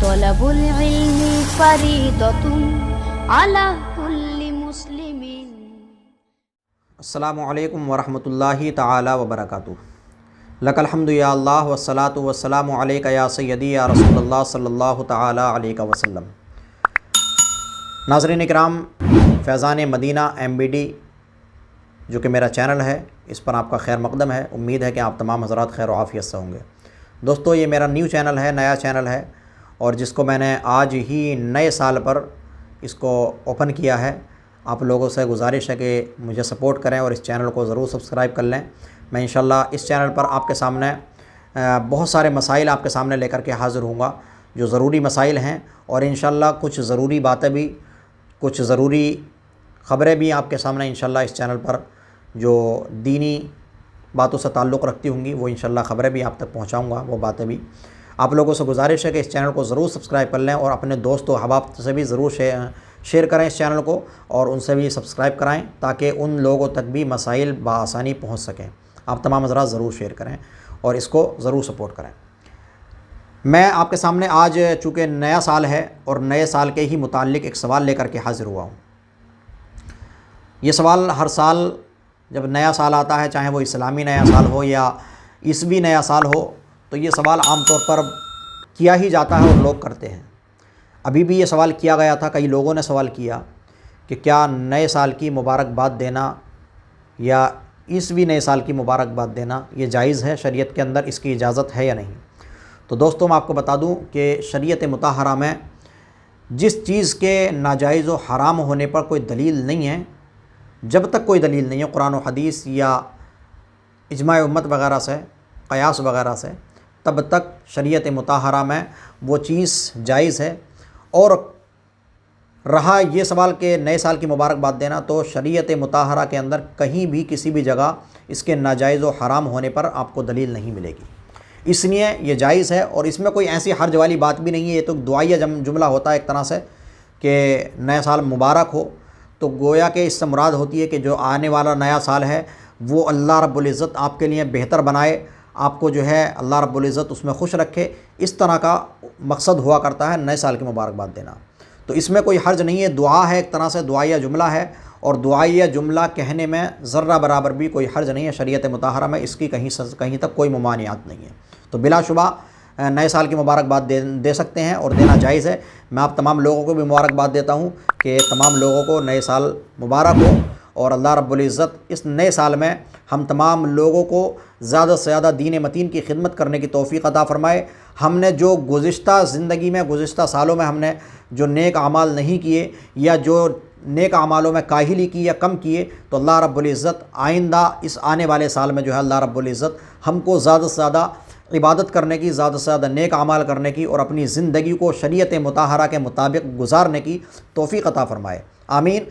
طلب العلم فریضۃ علی کل مسلم۔ السلام علیکم ورحمۃ اللہ تعالی وبرکاتہ۔ لک الحمد یا اللہ والصلاۃ والسلام علیک یا سیدی یا رسول اللہ صلی اللہ تعالی علیہ وسلم۔ ناظرین اکرام، فیضان مدینہ MBD جو کہ میرا چینل ہے، اس پر آپ کا خیر مقدم ہے۔ امید ہے کہ آپ تمام حضرات خیر و عافیت سے ہوں گے۔ دوستو، یہ میرا نیو چینل ہے، نیا چینل ہے، اور جس کو میں نے آج ہی نئے سال پر اس کو اوپن کیا ہے۔ آپ لوگوں سے گزارش ہے کہ مجھے سپورٹ کریں اور اس چینل کو ضرور سبسکرائب کر لیں۔ میں انشاءاللہ اس چینل پر آپ کے سامنے بہت سارے مسائل آپ کے سامنے لے کر کے حاضر ہوں گا، جو ضروری مسائل ہیں، اور انشاءاللہ کچھ ضروری باتیں بھی، کچھ ضروری خبریں بھی آپ کے سامنے انشاءاللہ اس چینل پر جو دینی باتوں سے تعلق رکھتی ہوں گی، وہ انشاءاللہ خبریں بھی آپ تک پہنچاؤں گا، وہ باتیں بھی۔ آپ لوگوں سے گزارش ہے کہ اس چینل کو ضرور سبسکرائب کر لیں اور اپنے دوست و احباب سے بھی ضرور شیئر کریں اس چینل کو، اور ان سے بھی سبسکرائب کرائیں تاکہ ان لوگوں تک بھی مسائل بآسانی پہنچ سکیں۔ آپ تمام حضرات ضرور شیئر کریں اور اس کو ضرور سپورٹ کریں۔ میں آپ کے سامنے آج چونکہ نیا سال ہے اور نئے سال کے ہی متعلق ایک سوال لے کر کے حاضر ہوا ہوں۔ یہ سوال ہر سال جب نیا سال آتا ہے، چاہے وہ اسلامی نیا سال ہو یا عیسوی نیا سال ہو، تو یہ سوال عام طور پر کیا ہی جاتا ہے اور لوگ کرتے ہیں۔ ابھی بھی یہ سوال کیا گیا تھا، کئی لوگوں نے سوال کیا کہ کیا نئے سال کی مبارکباد دینا یا عیسوی نئے سال کی مبارکباد دینا یہ جائز ہے؟ شریعت کے اندر اس کی اجازت ہے یا نہیں؟ تو دوستوں، میں آپ کو بتا دوں کہ شریعت مطہرہ میں جس چیز کے ناجائز و حرام ہونے پر کوئی دلیل نہیں ہے، جب تک کوئی دلیل نہیں ہے قرآن و حدیث یا اجماع امت وغیرہ سے، قیاس وغیرہ سے، تب تک شریعت مطہرہ میں وہ چیز جائز ہے۔ اور رہا یہ سوال کہ نئے سال کی مبارکباد دینا، تو شریعت مطہرہ کے اندر کہیں بھی کسی بھی جگہ اس کے ناجائز و حرام ہونے پر آپ کو دلیل نہیں ملے گی، اس لیے یہ جائز ہے۔ اور اس میں کوئی ایسی حرج والی بات بھی نہیں ہے۔ یہ تو دعائیہ جملہ ہوتا ہے ایک طرح سے کہ نیا سال مبارک ہو، تو گویا کہ اس سے مراد ہوتی ہے کہ جو آنے والا نیا سال ہے وہ اللہ رب العزت آپ کے لیے بہتر بنائے، آپ کو جو ہے اللہ رب العزت اس میں خوش رکھے، اس طرح کا مقصد ہوا کرتا ہے نئے سال کی مبارکباد دینا۔ تو اس میں کوئی حرج نہیں ہے، دعا ہے، ایک طرح سے دعائیہ جملہ ہے، اور دعائیہ جملہ کہنے میں ذرہ برابر بھی کوئی حرج نہیں ہے شریعت مطہرہ میں، اس کی کہیں تک کوئی ممانعات نہیں ہے۔ تو بلا شبہ نئے سال کی مبارکباد دے سکتے ہیں اور دینا جائز ہے۔ میں آپ تمام لوگوں کو بھی مبارکباد دیتا ہوں کہ تمام لوگوں کو نئے سال مبارک ہو، اور اللہ رب العزت اس نئے سال میں ہم تمام لوگوں کو زیادہ سے زیادہ دین متین کی خدمت کرنے کی توفیق عطا فرمائے۔ ہم نے جو گزشتہ زندگی میں، گزشتہ سالوں میں ہم نے جو نیک اعمال نہیں کیے، یا جو نیک اعمالوں میں کاہلی کی یا کم کیے، تو اللہ رب العزت آئندہ اس آنے والے سال میں جو ہے اللہ رب العزت ہم کو زیادہ سے زیادہ عبادت کرنے کی، زیادہ سے زیادہ نیک اعمال کرنے کی، اور اپنی زندگی کو شریعت مطہرہ کے مطابق گزارنے کی توفیق عطا فرمائے، آمین۔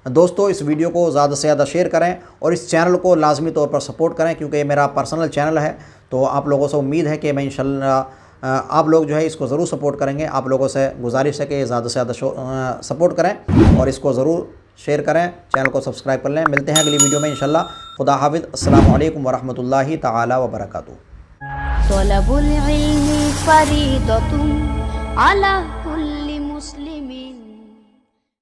دوستو، اس ویڈیو کو زیادہ سے زیادہ شیئر کریں اور اس چینل کو لازمی طور پر سپورٹ کریں، کیونکہ یہ میرا پرسنل چینل ہے۔ تو آپ لوگوں سے امید ہے کہ میں انشاءاللہ آپ لوگ جو ہے اس کو ضرور سپورٹ کریں گے۔ آپ لوگوں سے گزارش ہے کہ زیادہ سے زیادہ سپورٹ کریں اور اس کو ضرور شیئر کریں، چینل کو سبسکرائب کر لیں۔ ملتے ہیں اگلی ویڈیو میں انشاءاللہ۔ خدا حافظ۔ السلام علیکم ورحمۃ اللہ تعالی وبرکاتہ۔ طلب العلم فریضۃ علی